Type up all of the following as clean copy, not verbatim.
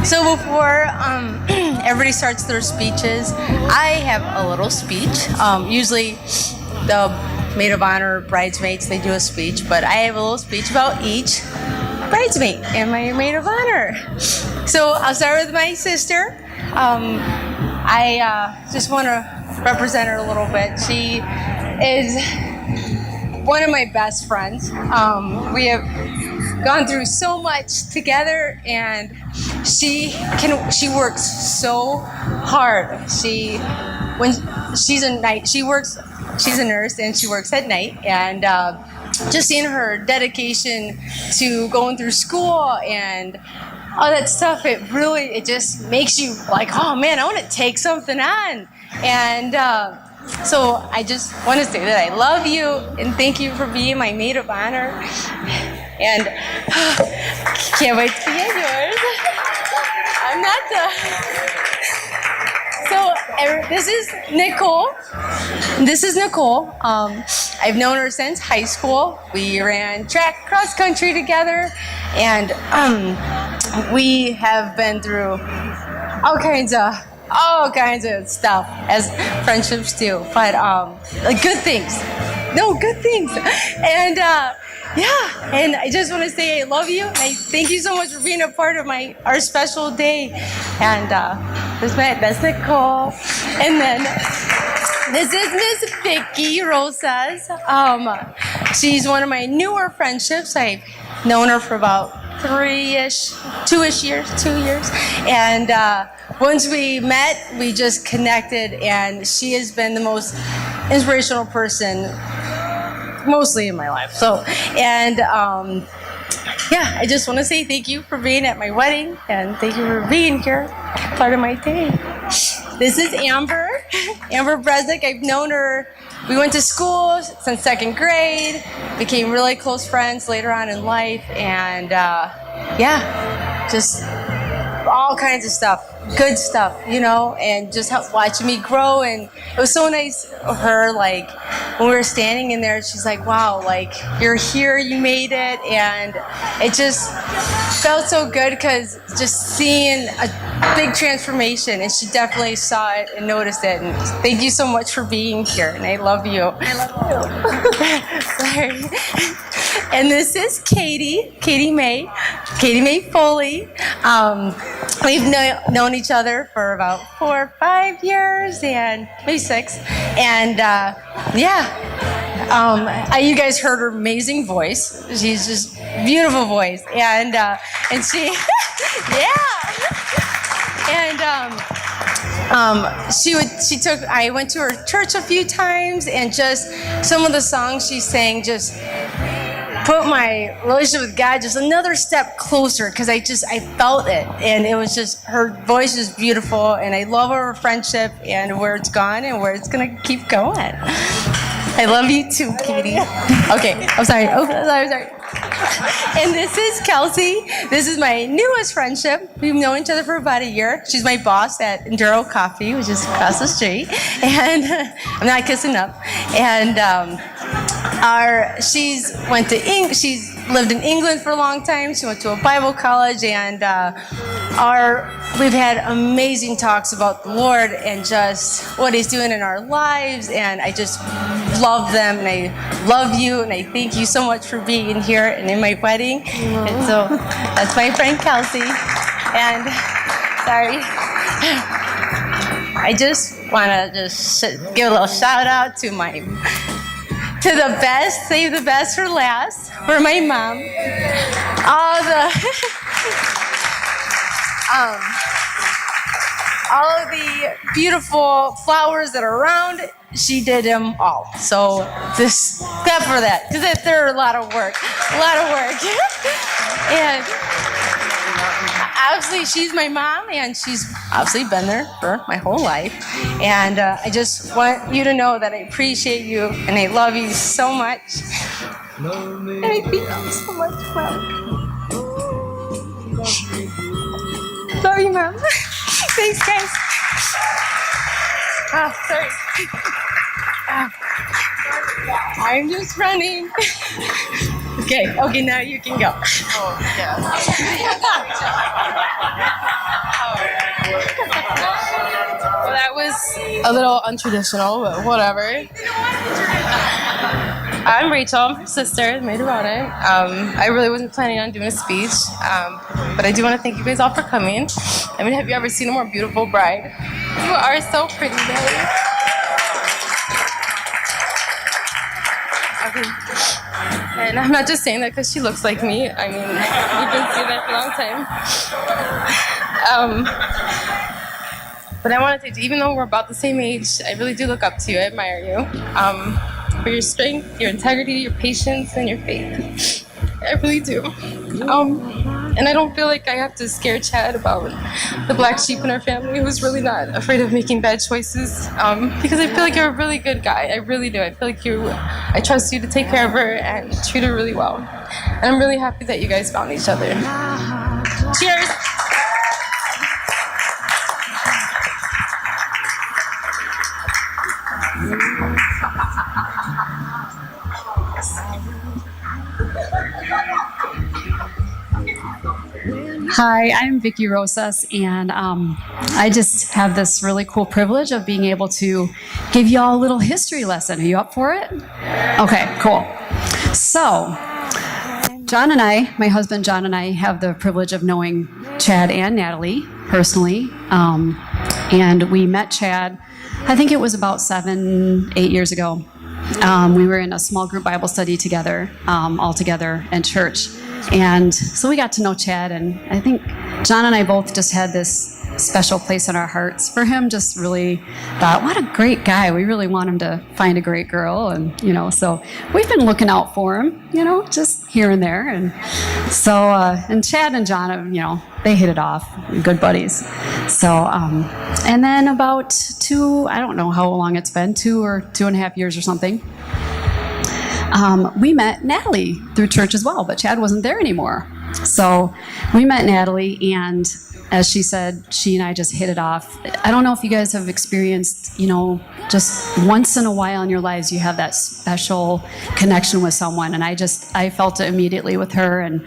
So before everybody starts their speeches, I have a little speech. Usually the maid of honor, bridesmaids, they do a speech, but I have a little speech about each bridesmaid and my maid of honor. So I'll start with my sister. I just want to represent her a little bit. She is one of my best friends. We have gone through so much together, and she works so hard. She's a nurse and she works at night, and just seeing her dedication to going through school and all that stuff, it just makes you like, oh man, I want to take something on. And so I just want to say that I love you and thank you for being my maid of honor. And can't wait to get yours. I'm not done. So this is Nicole. I've known her since high school. We ran track cross country together, and we have been through all kinds of stuff as friendships do. But good things. No, good things. And and I just want to say I love you. And I thank you so much for being a part of our special day. And that's Nicole. And then this is Miss Vicky Rosas. She's one of my newer friendships. I've known her for about 2 years. And once we met, we just connected, and she has been the most inspirational person mostly in my life. So, and I just want to say thank you for being at my wedding, and thank you for being here, part of my day. This is Amber Bresnick. I've known her. We went to school since second grade, became really close friends later on in life, and just all kinds of stuff, good stuff, and just watching me grow. And it was so nice of her, like, when we were standing in there, she's like, wow, like, you're here, you made it. And it just felt so good because just seeing a big transformation, and she definitely saw it and noticed it. And thank you so much for being here, and I love you. I love you. Sorry. And this is Katie May Foley. We've known each other for about 4 or 5 years, and maybe 6. And you guys heard her amazing voice. She's just beautiful voice, and she, I went to her church a few times, and just some of the songs she sang just put my relationship with God just another step closer, because I felt it, and it was just, her voice is beautiful, and I love our friendship and where it's gone and where it's gonna keep going. I love you too, Katie. Okay, I'm sorry. Sorry. And this is Kelsey. This is my newest friendship. We've known each other for about a year. She's my boss at Enduro Coffee, which is across the street. And I'm not kissing up. And she's lived in England for a long time. She went to a Bible college, and we've had amazing talks about the Lord and just what He's doing in our lives. And I just love them, and I love you, and I thank you so much for being here and in my wedding. And so that's my friend Kelsey. And sorry, I just want to give a little shout out to the best, save the best for last, for my mom. All of the beautiful flowers that are around, she did them all. So just clap for that, because they're a lot of work. And obviously she's my mom, and she's obviously been there for my whole life. And I just want you to know that I appreciate you, and I love you so much. And I thank you so much, Mom. Love you, Mom. Thanks, guys. Oh, sorry. I'm just running. Okay, now you can go. Oh, yeah. a little untraditional, but whatever. I'm Rachel, I'm her sister, made about it. I really wasn't planning on doing a speech, but I do want to thank you guys all for coming. I mean, have you ever seen a more beautiful bride? You are so pretty, Natalie. Okay. And I'm not just saying that because she looks like me. I mean, you've been seeing that for a long time. But I want to say, even though we're about the same age, I really do look up to you. I admire you. For your strength, your integrity, your patience, and your faith. I really do. And I don't feel like I have to scare Chad about the black sheep in our family who's really not afraid of making bad choices. Because I feel like you're a really good guy. I really do. I feel like I trust you to take care of her and treat her really well. And I'm really happy that you guys found each other. Cheers! Hi, I'm Vicki Rosas, and I just have this really cool privilege of being able to give you all a little history lesson. Are you up for it? Okay, cool. So, John and I, my husband John and I, have the privilege of knowing Chad and Natalie personally, and we met Chad, I think it was about 7-8 years ago. We were in a small group Bible study together, all together in church. And so we got to know Chad, and I think John and I both just had this special place in our hearts for him. Just really thought, what a great guy. We really want him to find a great girl. And, so we've been looking out for him, just here and there. And so, and Chad and John, they hit it off, good buddies. So, and then about I don't know how long it's been, 2 or 2.5 years or something. We met Natalie through church as well, but Chad wasn't there anymore. So we met Natalie, and as she said, she and I just hit it off. I don't know if you guys have experienced, just once in a while in your lives, you have that special connection with someone. And I felt it immediately with her. And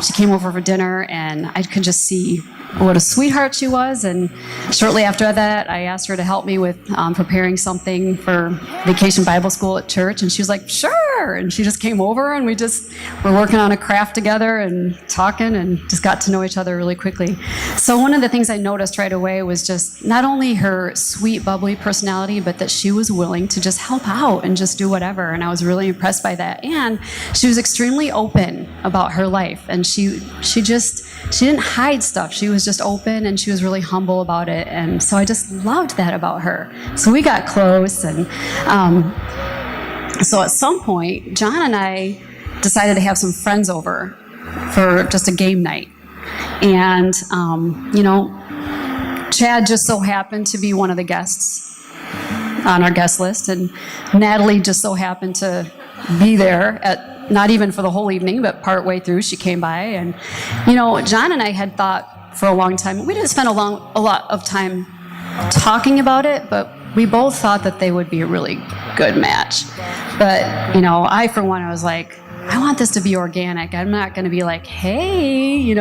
she came over for dinner, and I could just see what a sweetheart she was. And shortly after that, I asked her to help me with preparing something for Vacation Bible School at church. And she was like, sure. And she just came over, and we were working on a craft together and talking, and just got to know each other really quickly. So one of the things I noticed right away was just not only her sweet, bubbly personality, but that she was willing to just help out and just do whatever. And I was really impressed by that. And she was extremely open about her life. And she didn't hide stuff. She was just open, and she was really humble about it. And so I just loved that about her. So we got close. And so at some point, John and I decided to have some friends over for just a game night. And, Chad just so happened to be one of the guests on our guest list. And Natalie just so happened to be there not even for the whole evening, but partway through she came by. And, John and I had thought for a long time, we didn't spend a lot of time talking about it, but we both thought that they would be a really good match. But, I, for one, I was like, I want this to be organic. I'm not going to be like, hey, you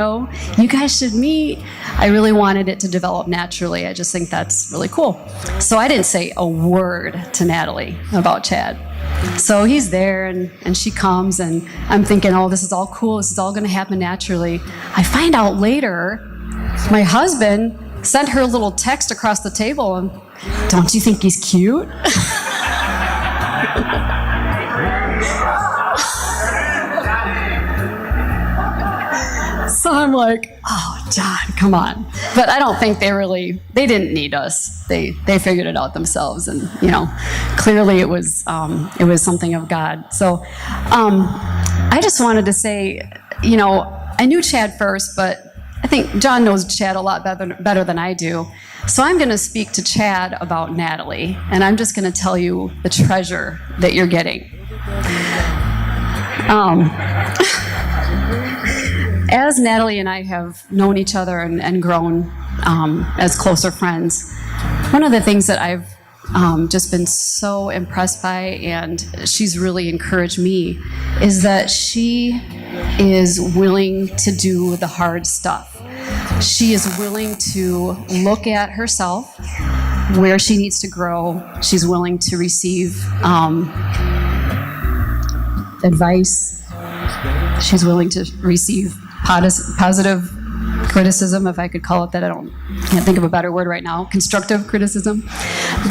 guys should meet. I really wanted it to develop naturally. I just think that's really cool. So I didn't say a word to Natalie about Chad. So he's there, and she comes, and I'm thinking, oh, this is all cool. This is all going to happen naturally. I find out later, my husband sent her a little text across the table, and don't you think he's cute? So I'm like, oh, John, come on. But I don't think they didn't need us. They figured it out themselves. And, clearly it was something of God. So I just wanted to say, I knew Chad first, but I think John knows Chad a lot better than I do. So I'm going to speak to Chad about Natalie. And I'm just going to tell you the treasure that you're getting. As Natalie and I have known each other and grown as closer friends, one of the things that I've just been so impressed by, and she's really encouraged me, is that she is willing to do the hard stuff. She is willing to look at herself where she needs to grow. She's willing to receive advice. She's willing to receive positive criticism, if I could call it that. Can't think of a better word right now. Constructive criticism.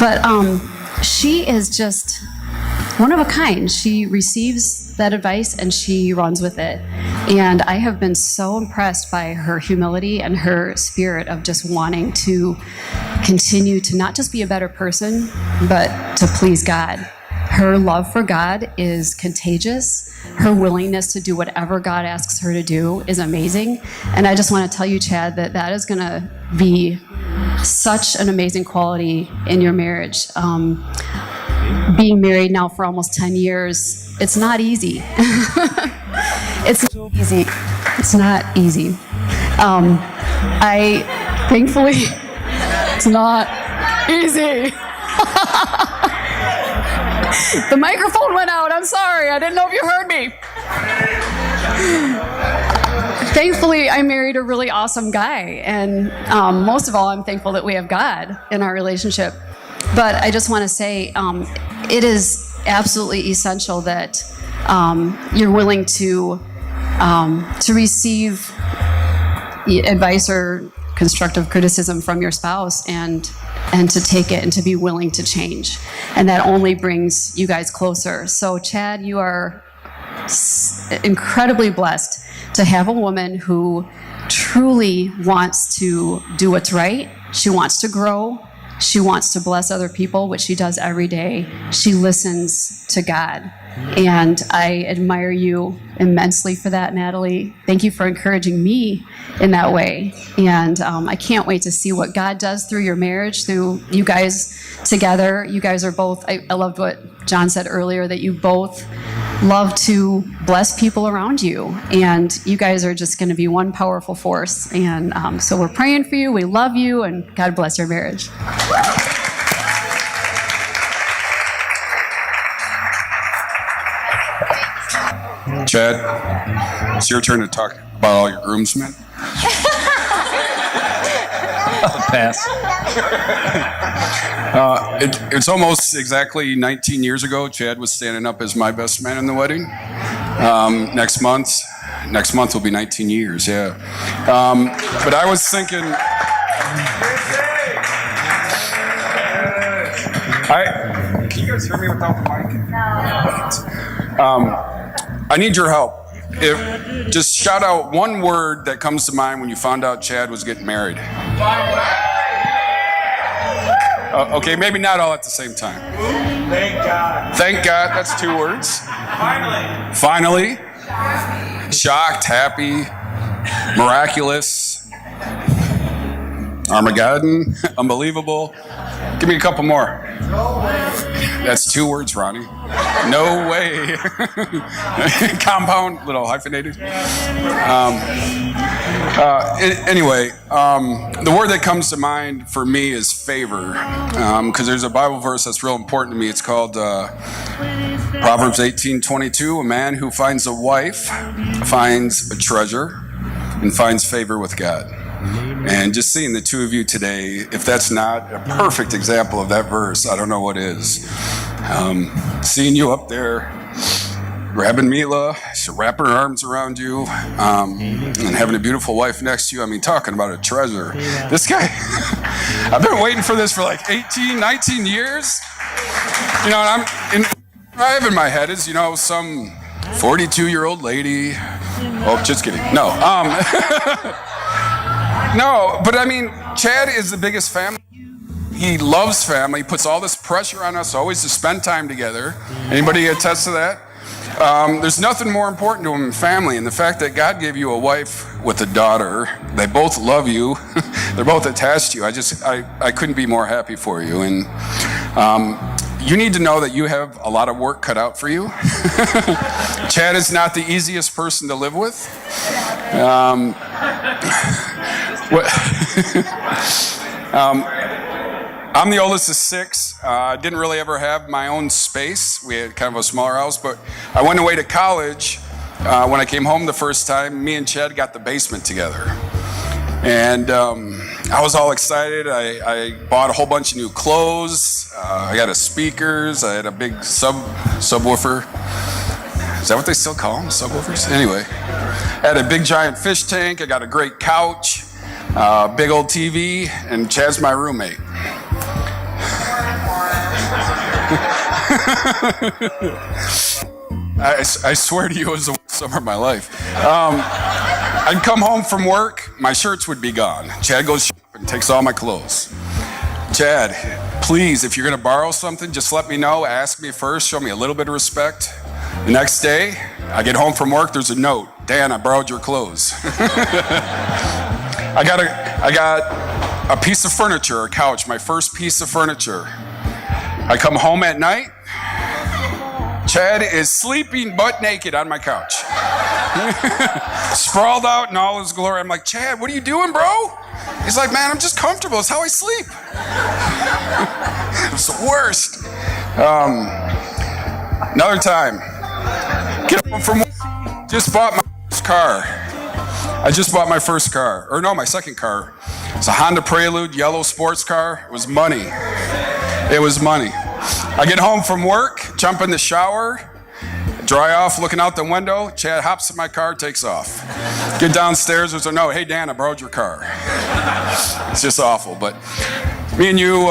But she is just one of a kind. She receives that advice and she runs with it. And I have been so impressed by her humility and her spirit of just wanting to continue to not just be a better person, but to please God. Her love for God is contagious. Her willingness to do whatever God asks her to do is amazing. And I just want to tell you, Chad, that is going to be such an amazing quality in your marriage. Being married now for almost 10 years, it's not easy. It's not easy. It's not easy. Thankfully, it's not easy. The microphone went out. I'm sorry. I didn't know if you heard me. Thankfully, I married a really awesome guy. And most of all, I'm thankful that we have God in our relationship. But I just want to say it is absolutely essential that you're willing to receive advice or constructive criticism from your spouse and to take it and to be willing to change. And that only brings you guys closer. So Chad, you are incredibly blessed to have a woman who truly wants to do what's right. She wants to grow. She wants to bless other people, which she does every day. She listens to God. And I admire you immensely for that, Natalie. Thank you for encouraging me in that way. And I can't wait to see what God does through your marriage, through you guys together. You guys are both, I loved what John said earlier, that you both love to bless people around you. And you guys are just going to be one powerful force. And so we're praying for you. We love you. And God bless your marriage. Chad, it's your turn to talk about all your groomsmen. Pass. It's almost exactly 19 years ago. Chad was standing up as my best man in the wedding. Next month will be 19 years. Yeah. But I was thinking, can you guys hear me without the mic? I need your help. Just shout out one word that comes to mind when you found out Chad was getting married. Okay, maybe not all at the same time. Thank God. Thank God, that's 2 words. Finally. Shocked, happy, miraculous, Armageddon, unbelievable. Give me a couple more. That's 2 words, Ronnie. No way. Compound, little hyphenated. Anyway, the word that comes to mind for me is favor, because there's a Bible verse that's real important to me. It's called Proverbs 18:22. A man who finds a wife finds a treasure and finds favor with God. And just seeing the two of you today, if that's not a perfect example of that verse, I don't know what is. Seeing you up there, grabbing Mila, wrapping her arms around you, and having a beautiful wife next to you. I mean, talking about a treasure. This guy, I've been waiting for this for like 18, 19 years. You know, and I have in my head is, you know, some 42-year-old lady. Oh, just kidding. No. No, but I mean, Chad is the biggest family. He loves family, puts all this pressure on us always to spend time together. Anybody attest to that? There's nothing more important to him than family, and the fact that God gave you a wife with a daughter, they both love you, they're both attached to you. I couldn't be more happy for you. And you need to know that you have a lot of work cut out for you. Chad is not the easiest person to live with. I'm the oldest of 6. I didn't really ever have my own space. We had kind of a smaller house, but I went away to college. When I came home the first time, me and Chad got the basement together. And I was all excited. I bought a whole bunch of new clothes. I got a speakers. I had a big subwoofer. Is that what they still call them, subwoofers? Anyway, I had a big giant fish tank. I got a great couch, big old TV, and Chad's my roommate. I swear to you, it was the worst summer of my life. I'd come home from work, my shirts would be gone. Chad goes shopping, takes all my clothes. Chad, please, if you're going to borrow something, just let me know. Ask me first. Show me a little bit of respect. The next day, I get home from work, there's a note. Dan, I borrowed your clothes. I got a piece of furniture, a couch, my first piece of furniture. I come home at night. Chad is sleeping butt naked on my couch. Sprawled out in all his glory. I'm like, Chad, what are you doing, bro? He's like, man, I'm just comfortable. It's how I sleep. It's the worst. Another time. Get home from work. Just bought my first car. I just bought my first car. Or no, my second car. It's a Honda Prelude yellow sports car. It was money. It was money. I get home from work, jump in the shower, dry off, looking out the window. Chad hops in my car, takes off. Get downstairs, there's a note. Hey, Dan, I borrowed your car. It's just awful. But me and you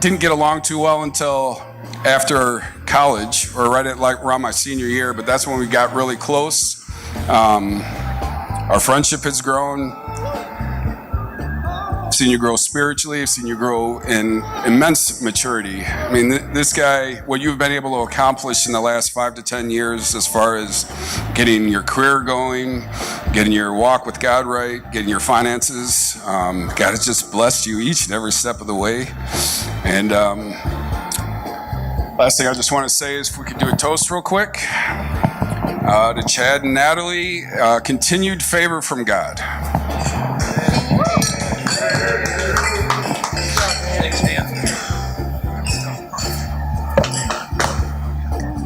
didn't get along too well until after college, or right at like around my senior year. But that's when we got really close. Our friendship has grown. I've seen you grow spiritually. I've seen you grow in immense maturity. I mean, this guy, what you've been able to accomplish in the last 5 to 10 years as far as getting your career going, getting your walk with God right, getting your finances, God has just blessed you each and every step of the way. And last thing I just want to say is if we could do a toast real quick. To Chad and Natalie, continued favor from God.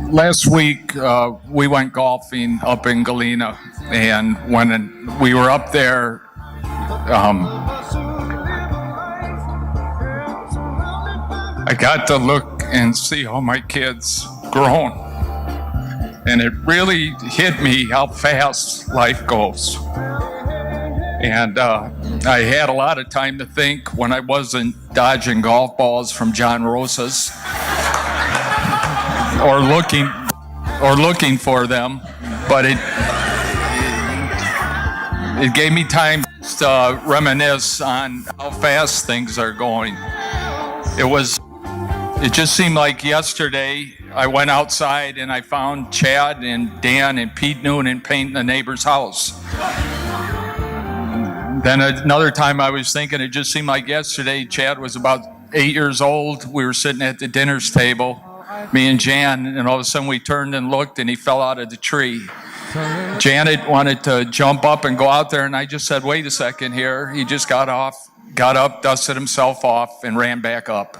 Last week, we went golfing up in Galena, and when we were up there, I got to look and see how my kids grown. And it really hit me how fast life goes. And I had a lot of time to think when I wasn't dodging golf balls from John Rosa's or looking for them, but it gave me time to reminisce on how fast things are going. It just seemed like yesterday I went outside and I found Chad and Dan and Pete Noonan painting the neighbor's house. Then another time I was thinking, it just seemed like yesterday Chad was about 8 years old. We were sitting at the dinner's table, me and Jan, and all of a sudden we turned and looked and he fell out of the tree. Janet wanted to jump up and go out there, and I just said, wait a second here. He just got up, dusted himself off, and ran back up.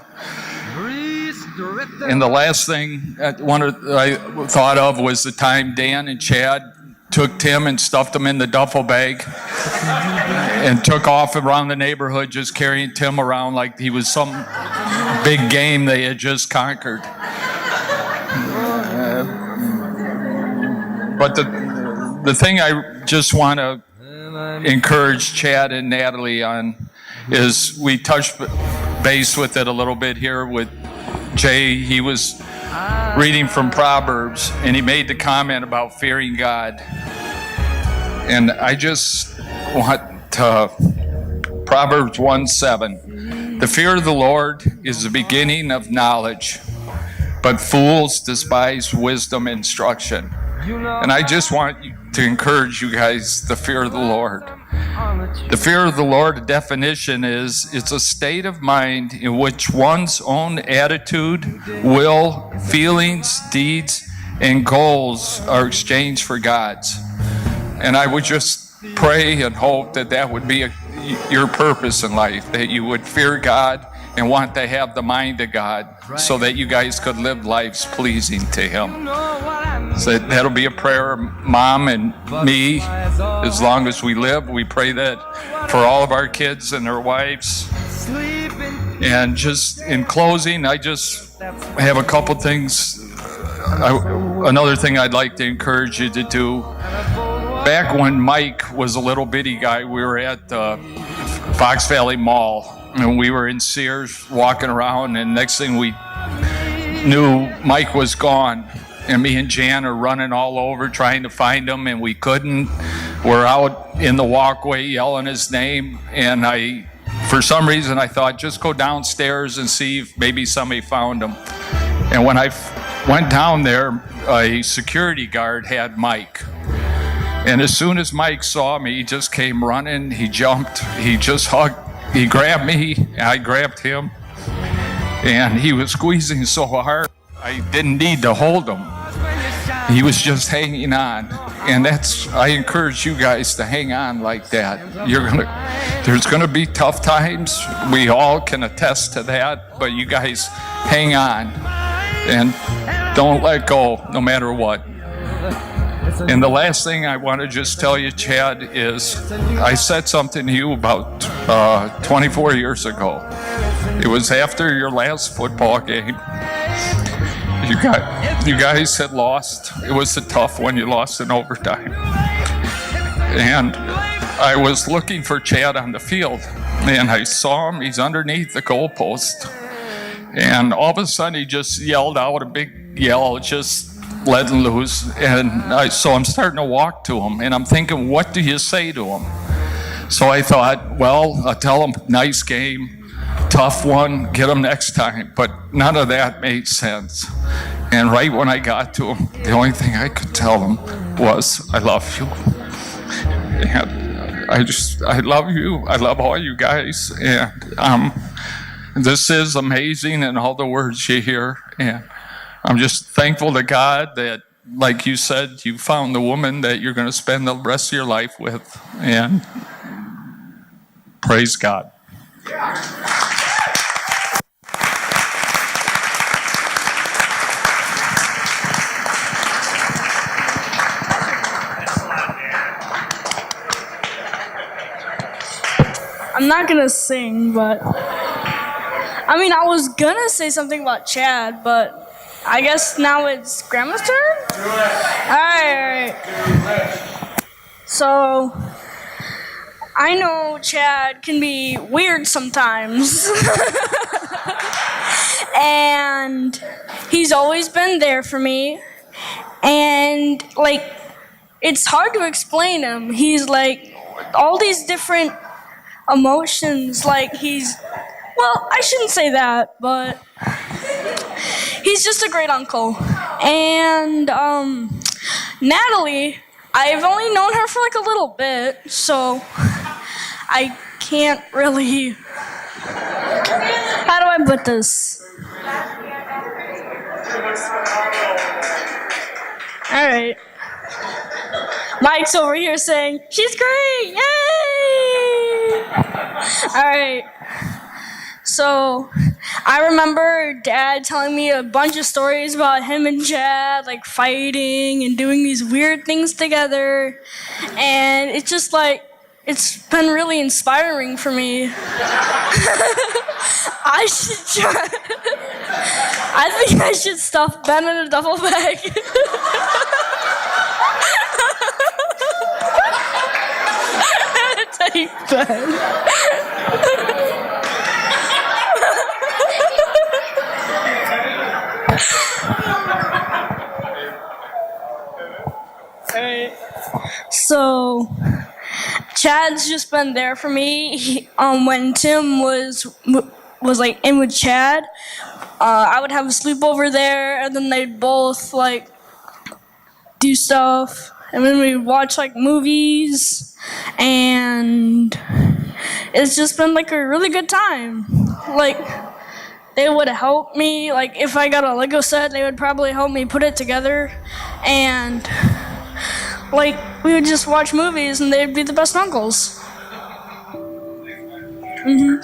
And the last thing I thought of was the time Dan and Chad took Tim and stuffed him in the duffel bag and took off around the neighborhood just carrying Tim around like he was some big game they had just conquered. But the thing I just want to encourage Chad and Natalie on is we touched base with it a little bit here with Jay. He was reading from Proverbs, and he made the comment about fearing God. And I just want to, Proverbs 1:7, the fear of the Lord is the beginning of knowledge, but fools despise wisdom and instruction. And I just want to encourage you guys, the fear of the Lord. The fear of the Lord, the definition is, it's a state of mind in which one's own attitude, will, feelings, deeds, and goals are exchanged for God's. And I would just pray and hope that that would be your purpose in life, that you would fear God and want to have the mind of God so that you guys could live lives pleasing to Him. So that'll be a prayer, Mom and me, as long as we live. We pray that for all of our kids and their wives. And just in closing, I just have a couple things. Another thing I'd like to encourage you to do. Back when Mike was a little bitty guy, we were at the Fox Valley Mall, and we were in Sears walking around, and next thing we knew, Mike was gone. And me and Jan are running all over trying to find him, and we couldn't. We're out in the walkway yelling his name, and for some reason, I thought, just go downstairs and see if maybe somebody found him. And when I went down there, a security guard had Mike. And as soon as Mike saw me, he just came running, he jumped, he just hugged, he grabbed me, I grabbed him, and he was squeezing so hard, I didn't need to hold him. He was just hanging on. And I encourage you guys to hang on like that. There's gonna be tough times. We all can attest to that, but you guys hang on and don't let go no matter what. And the last thing I want to just tell you, Chad, is I said something to you about 24 years ago. It was after your last football game. You guys had lost. It was a tough one. You lost in overtime. And I was looking for Chad on the field, and I saw him. He's underneath the goalpost. And all of a sudden, he just yelled out a big yell, just letting loose. And so I'm starting to walk to him, and I'm thinking, what do you say to him? So I thought, well, I'll tell him, nice game. Tough one, get him next time. But none of that made sense. And right when I got to him, the only thing I could tell him was, I love you. And I love you. I love all you guys. And this is amazing, and all the words you hear. And I'm just thankful to God that, like you said, you found the woman that you're going to spend the rest of your life with. And praise God. I'm not gonna sing, but I was gonna say something about Chad, but I guess now it's Grandma's turn? Alright. So, I know Chad can be weird sometimes. And he's always been there for me. And, it's hard to explain him. He's all these different emotions, I shouldn't say that, but he's just a great uncle. And Natalie, I've only known her for a little bit, so I can't really, how do I put this? Alright. Mike's over here saying, she's great, yay! Alright, so I remember Dad telling me a bunch of stories about him and Chad, fighting and doing these weird things together, and it's just it's been really inspiring for me. I think I should stuff Ben in a duffel bag. Take Ben. Alright. So, Chad's just been there for me. When Tim was in with Chad, I would have a sleepover there, and then they'd both do stuff, and then we'd watch movies, and it's just been a really good time. They would help me, if I got a Lego set, they would probably help me put it together, and we would just watch movies, and they'd be the best uncles. Mm-hmm.